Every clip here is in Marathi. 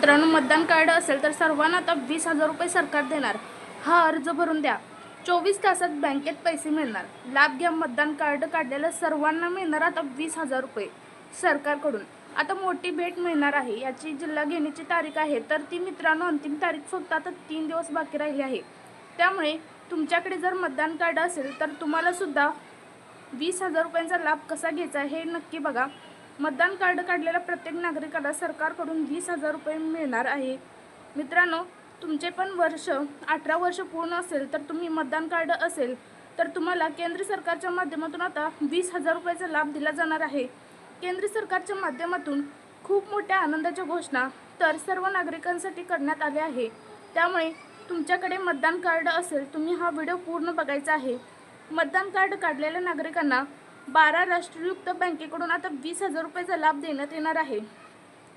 मित्रांनो, मतदान कार्ड असेल तर सर्वांना आता 20,000 रुपये सरकार देणार। हा अर्ज भरून द्या, 24 तासात बँकेत पैसे मिळणार। लाभ घ्या, मतदान कार्ड काढलेल्या सर्वांना मिळणार आता 20,000 रुपये सरकारकडून। आता मोठी भेट मिळणार आहे। याची जिल्हा घेण्याची तारीख आहे, तर ती मित्रांनो अंतिम तारीख फक्त आता 3 दिवस बाकी राहिली आहे। त्यामुळे तुमच्याकडे जर मतदान कार्ड असेल तर तुम्हाला सुद्धा 20,000 रुपयांचा लाभ कसा घ्यायचा हे नक्की बघा। मतदान कार्ड काढलेल्या प्रत्येक नागरिकाला सरकारकडून 20,000 रुपये मिळणार आहे। मित्रांनो, तुमचे पण वर्ष 18 वर्ष पूर्ण असेल तर तुम्ही मतदान कार्ड असेल तर तुम्हाला केंद्र सरकारच्या माध्यमातून आता 20,000 रुपयाचा लाभ दिला जाणार आहे। केंद्र सरकारच्या माध्यमातून खूप मोठ्या आनंदाच्या घोषणा तर सर्व नागरिकांसाठी करण्यात आल्या आहे। त्यामुळे तुमच्याकडे मतदान कार्ड असेल तुम्ही हा व्हिडिओ पूर्ण बघायचा आहे। मतदान कार्ड काढलेल्या नागरिकांना 12 राष्ट्रीयकृत बँकेकडून आता 20,000 रुपयाचा लाभ देण्यात येणार आहे।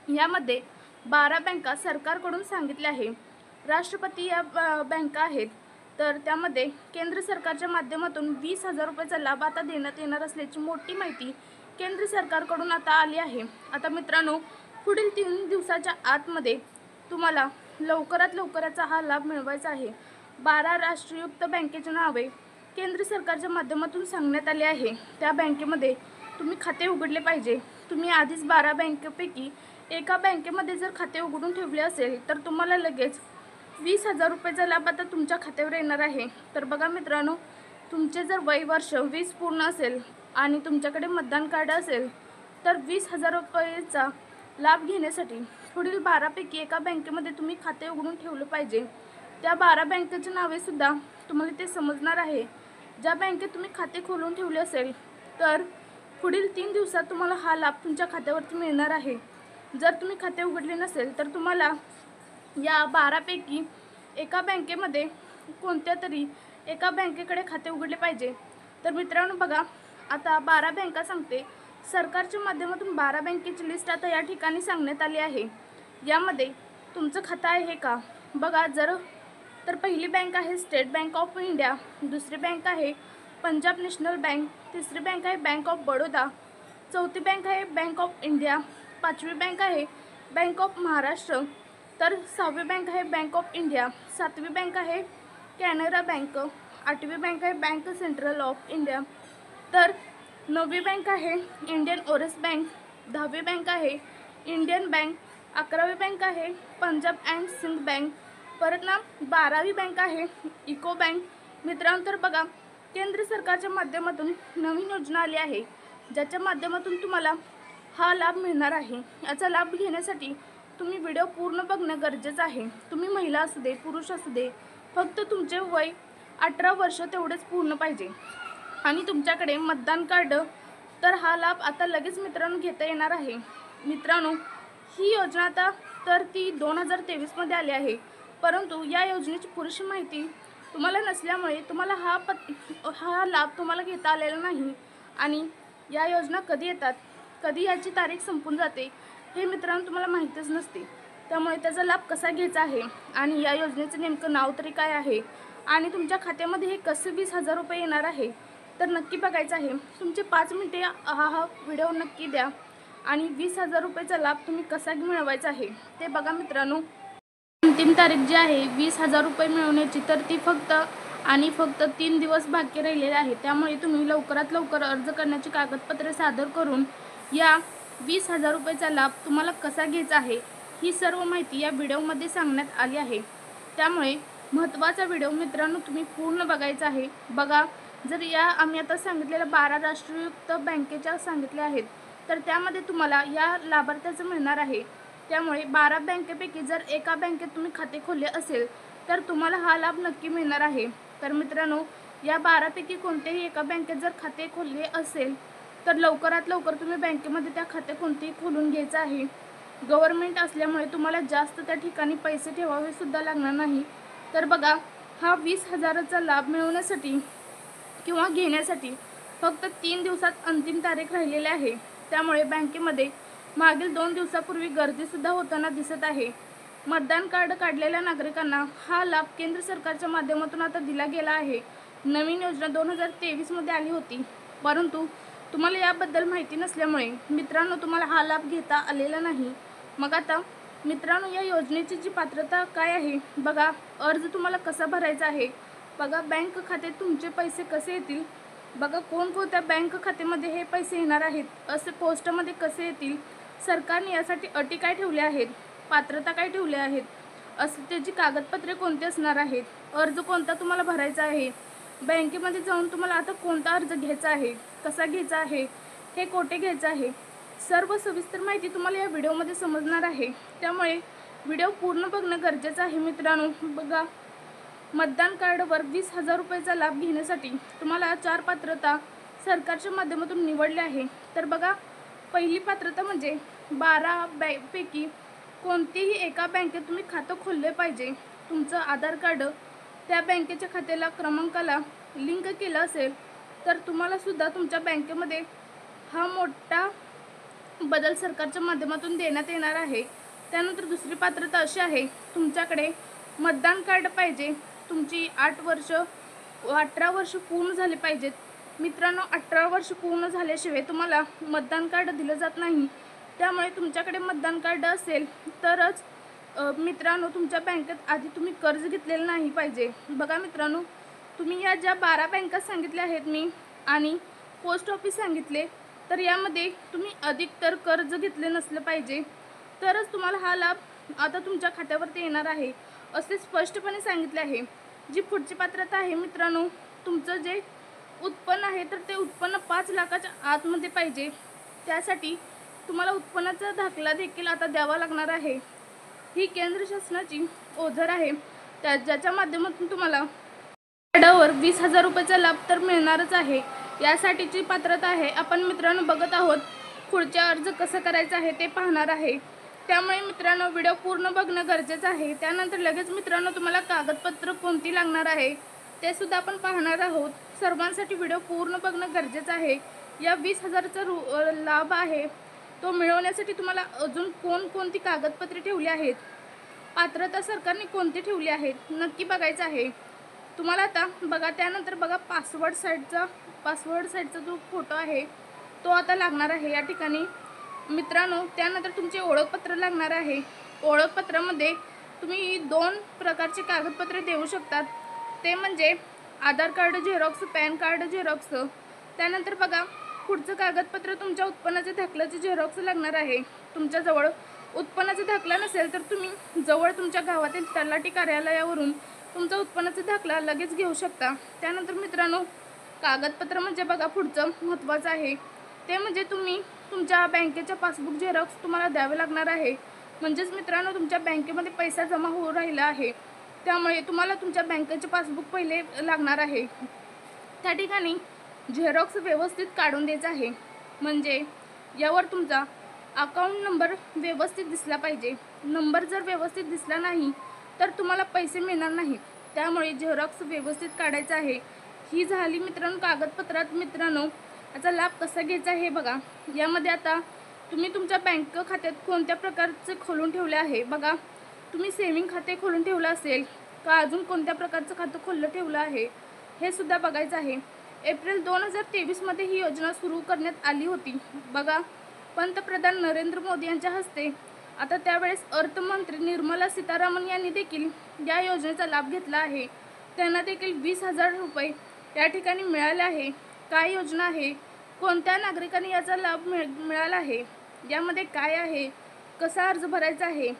यामध्ये 12 बँका सरकारकडून सांगितल्या आहे। राष्ट्रपती या बँका आहेत, तर त्यामध्ये केंद्र सरकारच्या माध्यमातून 20,000 रुपयाचा लाभ आता देण्यात येणार असल्याची मोठी माहिती केंद्र सरकारकडून आता आली आहे। आता मित्रांनो, पुढील 3 दिवसाच्या आतमध्ये तुम्हाला लवकरात लवकरचा हा लाभ मिळवायचा आहे। 12 राष्ट्रीयकृत बँकेची नावे केंद्र सरकारच्या माध्यमातून सांगण्यात आले आहे। त्या बँकेमध्ये तुम्ही खाते उघडले पाहिजे। तुम्ही आधीच 12 बँकेपैकी एका बँकेमध्ये जर खाते उघडून ठेवले असेल तर तुम्हाला लगेच 20,000 रुपयाचा लाभ आता तुमच्या खात्यावर येणार आहे। तर बघा मित्रांनो, तुमचे जर वय वर्ष 20 पूर्ण असेल आणि तुमच्याकडे मतदान कार्ड असेल तर 20,000 रुपयाचा लाभ घेण्यासाठी पुढील 12 पैकी एका बँकेमध्ये तुम्ही खाते उघडून ठेवलं पाहिजे। त्या 12 बँकेची नावे सुद्धा तुम्हाला ते समजणार आहे। ज्या बँकेत तुम्ही खाते खोलून ठेवले असेल तर पुढील 3 दिवसात तुम्हाला हा लाभ तुमच्या खात्यावरती मिळणार आहे। जर तुम्ही खाते उघडले नसेल तर तुम्हाला या 12 पैकी एका बँकेमध्ये कोणत्या तरी एका बँकेकडे खाते उघडले पाहिजे। तर मित्रांनो बघा, आता 12 बँका सांगते। सरकारच्या माध्यमातून 12 बँकेची लिस्ट आता या ठिकाणी सांगण्यात आली आहे। यामध्ये तुमचं खातं आहे का बघा। जर तर पहिली बँक आहे स्टेट बँक ऑफ इंडिया, दुसरी बँक आहे पंजाब नॅशनल बँक, तिसरी बँक आहे बँक ऑफ बडोदा, चौथी बँक आहे बँक ऑफ इंडिया, पाचवी बँक आहे बँक ऑफ महाराष्ट्र, तर 6वी बँक आहे बँक ऑफ इंडिया, 7वी बँक आहे कॅनरा बँक, 8वी बँक आहे बँक सेंट्रल ऑफ इंडिया, तर 9वी बँक आहे इंडियन ओव्हरसीज बँक, 10वी बँक आहे इंडियन बँक, 11वी बँक आहे पंजाब अँड सिंध बँक, परत ना 12वी बँक आहे इको बँक। मित्रांनो, तर बघा, केंद्र सरकारच्या माध्यमातून नवीन योजना आली आहे ज्याच्या माध्यमातून तुम्हाला हा लाभ मिळणार आहे। याचा लाभ घेण्यासाठी तुम्ही व्हिडिओ पूर्ण बघणं गरजेचं आहे। तुम्ही महिला असू दे पुरुष असू दे, फक्त तुमचे वय 18 वर्ष तेवढेच पूर्ण पाहिजे आणि तुमच्याकडे मतदान कार्ड, तर हा लाभ आता लगेच मित्रांनो घेता येणार आहे। मित्रांनो, ही योजना आता तर ती 2023 मध्ये आली आहे, परंतु या योजनेची पुरेशी माहिती तुम्हाला नसल्यामुळे तुम्हाला हा लाभ तुम्हाला घेता आलेला नाही। आणि या योजना कधी येतात, कधी याची तारीख संपून जाते हे मित्रांनो तुम्हाला माहितीच नसते। त्यामुळे त्याचा लाभ कसा घ्यायचा आहे आणि या योजनेचं नेमकं नाव तरी काय आहे आणि तुमच्या खात्यामध्ये हे कसे 20,000 रुपये येणार आहे तर नक्की बघायचं आहे। तुमचे 5 मिनिटे हा व्हिडिओ नक्की द्या आणि 20,000 रुपयाचा लाभ तुम्ही कसा मिळवायचा आहे ते बघा। मित्रांनो, अंतिम तारीख जी आहे 20,000 रुपये मिळवण्याची, तर ती फक्त 3 दिवस बाकी राहिलेले आहे। त्यामुळे तुम्ही लवकरात लवकर अर्ज करण्याची कागदपत्रे सादर करून या 20,000 रुपयाचा लाभ तुम्हाला कसा घ्यायचा आहे ही सर्व माहिती या व्हिडिओमध्ये सांगण्यात आली आहे। त्यामुळे महत्त्वाचा व्हिडिओ मित्रांनो तुम्ही पूर्ण बघायचा आहे। बघा, जर या आम्ही आता सांगितलेल्या 12 राष्ट्रीयकृत बँकेच्या सांगितल्या आहेत तर त्यामध्ये तुम्हाला या लाभार्थ्याचं मिळणार आहे। त्यामुळे 12 बँकेपैकी जर एका बँकेत तुम्ही खाते खोलले असेल तर तुम्हाला हा लाभ नक्की मिळणार आहे। तर मित्रांनो, या 12 पैकी कोणत्याही एका बँकेत जर खाते खोलले असेल तर लवकरात लवकर तुम्ही बँकेमध्ये त्या खाते कोणतेही खोलून घ्यायचं आहे। गव्हर्नमेंट असल्यामुळे तुम्हाला जास्त त्या ठिकाणी पैसे ठेवावे सुद्धा लागणार नाही। तर बघा, हा 20,000चा लाभ मिळवण्यासाठी किंवा घेण्यासाठी फक्त 3 दिवसात अंतिम तारीख राहिलेली आहे। त्यामुळे बँकेमध्ये मागील 2 दिवसापूर्वी गर्दीसुद्धा होताना दिसत आहे। मतदान कार्ड काढलेल्या नागरिकांना हा लाभ केंद्र सरकारच्या माध्यमातून आता दिला गेला आहे। नवीन योजना 2023 मध्ये आली होती, परंतु तुम्हाला याबद्दल माहिती नसल्यामुळे मित्रांनो तुम्हाला हा लाभ घेता आलेला नाही। मग आता मित्रांनो, या योजनेची जी पात्रता काय आहे बघा. अर्ज तुम्हाला कसा भरायचा आहे बघा. बँक खाते तुमचे पैसे कसे येतील बघा. कोणकोणत्या बँक खात्यामध्ये हे पैसे येणार आहेत, असे पोस्टमध्ये कसे येतील, सरकारने यासाठी अटी काय ठेवल्या आहेत, पात्रता काय ठेवल्या आहेत, असं त्याची कागदपत्रे कोणती असणार आहेत, अर्ज कोणता तुम्हाला भरायचा आहे, बँकेमध्ये जाऊन तुम्हाला आता कोणता अर्ज घ्यायचा आहे, कसा घ्यायचा आहे, हे कोठे घ्यायचं आहे, सर्व सविस्तर माहिती तुम्हाला या व्हिडिओमध्ये समजणार आहे. त्यामुळे व्हिडिओ पूर्ण बघणं गरजेचं आहे. मित्रांनो बघा, मतदान कार्डवर 20,000 रुपयाचा लाभ घेण्यासाठी तुम्हाला 4 पात्रता सरकारच्या माध्यमातून निवडल्या आहे. तर बघा, पहिली पात्रता म्हणजे 12 पैकी कोणतीही एका बँकेत तुम्ही खातं खोलले पाहिजे. तुमचं आधार कार्ड त्या बँकेच्या खात्याला क्रमांकाला लिंक केलं असेल तर तुम्हाला सुद्धा तुमच्या बँकेमध्ये हा मोठा बदल सरकारच्या माध्यमातून देण्यात येणार आहे. त्यानंतर दुसरी पात्रता अशी आहे, तुमच्याकडे मतदान कार्ड पाहिजे. तुमची 18 वर्ष पूर्ण झाले पाहिजेत. मित्रांनो, 18 वर्ष पूर्ण झाल्याशिवाय तुम्हाला मतदान कार्ड दिलं जात नाही. त्यामुळे तुमच्याकडे मतदान कार्ड असेल तरच मित्रांनो तुमच्या बँकेत आधी तुम्ही कर्ज घेतलेलं नाही पाहिजे. बघा मित्रांनो, तुम्ही या ज्या 12 बँका सांगितल्या आहेत मी आणि पोस्ट ऑफिस सांगितले, तर यामध्ये तुम्ही अधिकतर कर्ज घेतले नसलं पाहिजे, तरच तुम्हाला हा लाभ आता तुमच्या खात्यावरती येणार आहे, असे स्पष्टपणे सांगितले आहे. जी पुढची पात्रता आहे मित्रांनो, तुमचं जे उत्पन्न आहे तर ते उत्पन्न 5 लाखाच्या आतमध्ये पाहिजे. त्यासाठी तुम्हाला उत्पन्नाचा दाखला देखील आता द्यावा लागणार आहे. ही केंद्र शासनाची ओझर आहे, ज्याच्या माध्यमातून तुम्हाला कार्डावर 20,000 रुपयाचा लाभ तर मिळणारच आहे. यासाठीची पात्रता आहे. आपण मित्रांनो बघत आहोत, पुढचा अर्ज कसं करायचं आहे ते पाहणार आहे. त्यामुळे मित्रांनो व्हिडिओ पूर्ण बघणं गरजेचं आहे. त्यानंतर लगेच मित्रांनो तुम्हाला कागदपत्र कोणती लागणार आहे ते सुद्धा आपण पाहणार आहोत. सर्वांसाठी व्हिडिओ पूर्ण बघणं गरजेचं आहे. या 20,000चा लाभ आहे तो मिळवण्यासाठी तुम्हाला अजून कोणकोणती कागदपत्रे ठेवली आहेत, पात्रता सरकारने कोणती ठेवली आहेत, नक्की बघायचं आहे तुम्हाला. आता बघा, त्यानंतर बघा पासवर्ड साईडचा जो फोटो आहे तो आता लागणार आहे या ठिकाणी मित्रांनो. त्यानंतर तुमचे ओळखपत्र लागणार आहे. ओळखपत्रामध्ये तुम्ही 2 प्रकारचे कागदपत्रे देऊ शकतात, ते म्हणजे Aadhaar card xerox, PAN card xerox. त्यानंतर बघा, पुढचं कागदपत्र तुमच्या उत्पन्नाच्या दाखल्याचे झेरॉक्स लागणार आहे. तुमच्याजवळ उत्पन्नाचा दाखला नसेल तर तुम्ही जवळ तुमच्या गावातील तलाठी कार्यालयावरून तुमचा उत्पन्नाचा दाखला लगेच घेऊ शकता. त्यानंतर मित्रांनो कागदपत्र म्हणजे बघा पुढचं महत्त्वाचं आहे, ते म्हणजे तुम्ही तुमच्या बँकेच्या पासबुक झेरॉक्स तुम्हाला द्यावे लागणार आहे. म्हणजेच मित्रांनो तुमच्या बँकेमध्ये पैसा जमा होऊ राहिला आहे, त्यामुळे तुम्हाला तुमच्या बँकेचे पासबुक पहिले लागणार आहे. त्या ठिकाणी झेरॉक्स व्यवस्थित काढून द्यायचा आहे. म्हणजे यावर तुमचा अकाउंट नंबर व्यवस्थित दिसला पाहिजे. नंबर जर व्यवस्थित दिसला नाही तर तुम्हाला पैसे मिळणार नाहीत. त्यामुळे झेरॉक्स व्यवस्थित काढायचा आहे. ही झाली मित्रांनो कागदपत्रात. मित्रांनो याचा लाभ कसा घ्यायचा हे बघा. यामध्ये आता तुम्ही तुमच्या बँक खात्यात कोणत्या प्रकारचे खोलून ठेवले आहे बघा. तुम्ही सेविंग खाते खोलून ठेवलं असेल का अजून कोणत्या प्रकारचं खातं खोललं ठेवलं आहे हे सुद्धा बघायचं आहे. एप्रिल 2023मध्ये ही योजना सुरू करण्यात आली होती बघा. पंतप्रधान नरेंद्र मोदी यांच्या हस्ते. आता त्यावेळेस अर्थमंत्री निर्मला सीतारामन यांनी देखील या योजनेचा लाभ घेतला आहे. त्यांना देखील 20,000 रुपये या ठिकाणी मिळाले आहे. काय योजना आहे, कोणत्या नागरिकांनी याचा लाभ मिळाला आहे, यामध्ये काय आहे, कसा अर्ज भरायचा आहे,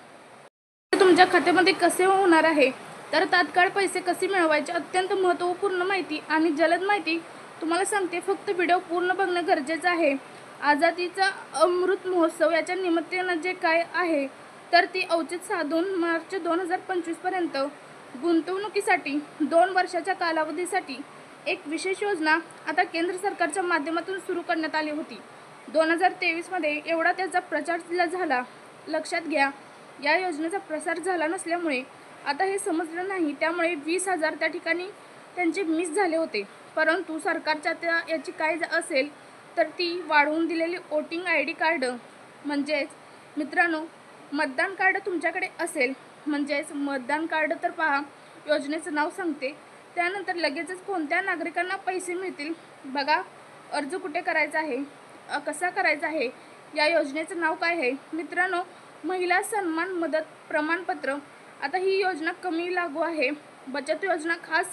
तुमच्या खात्यामध्ये कसे होणार आहे, तर तात्काळ पैसे कसे मिळवायचे, अत्यंत महत्त्वपूर्ण माहिती आणि जलद माहिती तुम्हाला सांगते. फक्त व्हिडिओ पूर्ण बघणं गरजेचं आहे. आझादीचा अमृत महोत्सव याच्या निमित्तानं जे काय आहे तर ती औचित्य साधून मार्च 2025पर्यंत गुंतवणुकीसाठी 2 वर्षाच्या कालावधीसाठी एक विशेष योजना आता केंद्र सरकारच्या माध्यमातून सुरू करण्यात आली होती. 2023मध्ये एवढा त्याचा प्रचार झाला. लक्षात घ्या, या योजनेचा प्रसार झाला नसल्यामुळे आता हे समजलं नाही. त्यामुळे 20,000 त्या ठिकाणी त्यांचे मिस झाले होते. परंतु सरकारच्या त्या याची काय असेल तर ती वाढवून दिलेली वोटिंग ID कार्ड म्हणजेच मित्रांनो मतदान कार्ड तुमच्याकडे असेल, म्हणजेच मतदान कार्ड तर पहा योजनेचं नाव सांगते. त्यानंतर लगेचच कोणत्या नागरिकांना पैसे मिळतील बघा. अर्ज कुठे करायचा आहे, कसा करायचा आहे, या योजनेचं नाव काय आहे मित्रांनो. महिला सन्मान मदत प्रमाणपत्र, आता ही योजना कमी लागू आहे. बचत योजना खास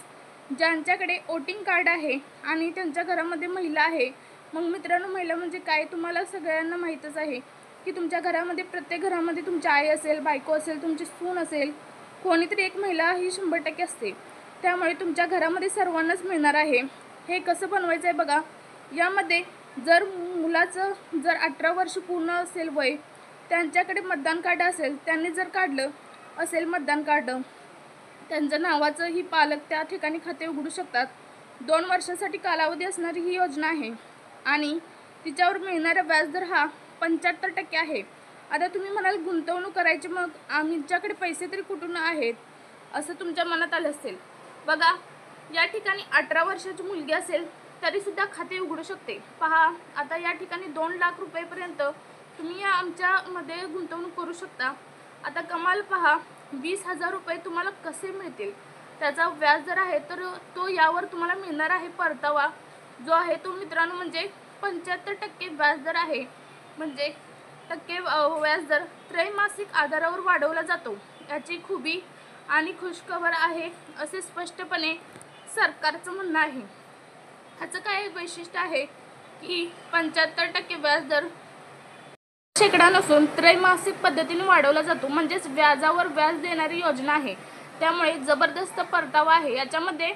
ज्यांच्याकडे वोटिंग कार्ड आहे आणि त्यांच्या घरामध्ये महिला आहे. मग मित्रांनो, महिला म्हणजे काय तुम्हाला सगळ्यांना माहीतच आहे की तुमच्या घरामध्ये प्रत्येक घरामध्ये तुमची आई असेल, बायको असेल, तुमची सून असेल, कोणीतरी एक महिला ही 100% असते. त्यामुळे तुमच्या घरामध्ये सर्वांनाच मिळणार आहे. हे कसं बनवायचं आहे बघा. यामध्ये जर मुलाचं जर 18 वर्ष पूर्ण असेल वय, त्यांच्याकडे मतदान कार्ड असेल, त्यांनी जर काढलं असेल मतदान कार्ड, त्यांच्या नावाचं ही पालक त्या ठिकाणी खाते उघडू शकतात. 2 वर्षासाठी कालावधी असणारी ही योजना आहे आणि तिच्यावर मिळणारा व्याजदर हा 75% आहे. आता तुम्ही म्हणाल गुंतवणूक करायची, मग आमच्याकडे पैसे तरी कुठून आहेत असं तुमच्या मनात आलं असेल. बघा, या ठिकाणी 18 वर्षाची मुलगी असेल तरीसुद्धा खाते उघडू शकते. पहा, आता या ठिकाणी 2 लाख रुपयेपर्यंत तुम्ही या आमच्यामध्ये गुंतवणूक करू शकता. आता कमाल पहा, 20,000 रुपये तुम्हाला कसे मिळतील. त्याचा व्याज दर आहे तर तो यावर तुम्हाला मिळणार आहे परतावा जो आहे तो मित्रांनो म्हणजे 75% व्याजदर आहे. म्हणजे व्याजदर त्रैमासिक आधारावर वाढवला जातो. याची खुबी आणि खुशखबर आहे असे स्पष्टपणे सरकारचं म्हणणं आहे. ह्याचं काय वैशिष्ट्य आहे की 75% व्याजदर शेकडा नसून त्रैमासिक पद्धतीने वाढवला जातो. म्हणजेच व्याजावर व्याज देणारी योजना आहे. त्यामुळे जबरदस्त परतावा आहे याच्यामध्ये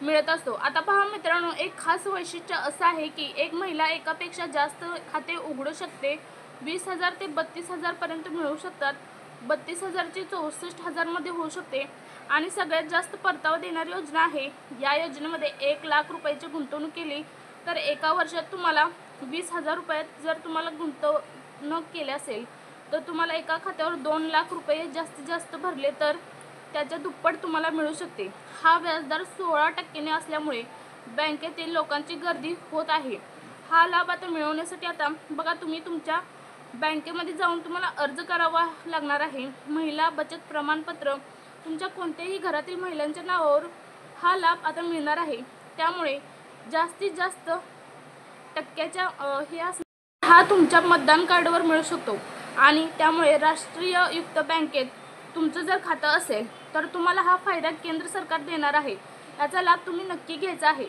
मिळत असतो. आता पहा मित्रांनो, एक खास वैशिष्ट्य असं आहे की एक महिला एकापेक्षा जास्त खाते उघडू शकते. 20,000 ते 32,000 पर्यंत मिळू शकतात. 32,000 ची 64,000 मध्ये होऊ शकते. आणि सगळ्यात जास्त परतावा देणारी योजना आहे. या योजनेमध्ये 1 लाख रुपयाची गुंतवणूक केली तर एका वर्षात तुम्हाला 20,000 रुपयात जर तुम्हाला गुंतवणूक केली असेल तर तुम्हाला एका खात्यावर 2 लाख रुपये जास्तीत जास्त भरले तर त्याच्या दुप्पट तुम्हाला मिळू शकते. हा व्याजदर 16% असल्यामुळे बँकेतील लोकांची गर्दी होत आहे. हा लाभ आता मिळवण्यासाठी आता बघा, तुम्ही तुमच्या बँकेमध्ये जाऊन तुम्हाला अर्ज करावा लागणार आहे. महिला बचत प्रमाणपत्र, तुमच्या कोणत्याही घरातील महिलांच्या नावावर हा लाभ आता मिळणार आहे. त्यामुळे जास्तीत जास्त टक्क्याच्या हा तुमच्या मतदान कार्डवर मिळू शकतो. आणि त्यामुळे राष्ट्रीय युक्त बँकेत तुमचं जर खातं असेल तर तुम्हाला हा फायदा केंद्र सरकार देणार आहे. याचा लाभ तुम्ही नक्की घ्यायचा आहे.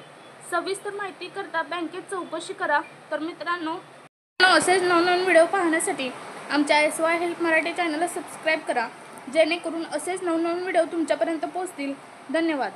सविस्तर माहिती करता बँकेत चौकशी करा. तर मित्रांनो, असेच नवनवीन व्हिडिओ पाहण्यासाठी आमच्या SY हेल्प मराठी चॅनलला सबस्क्राईब करा, जेणेकरून असेच नवनवीन व्हिडिओ तुमच्यापर्यंत पोहोचतील. धन्यवाद.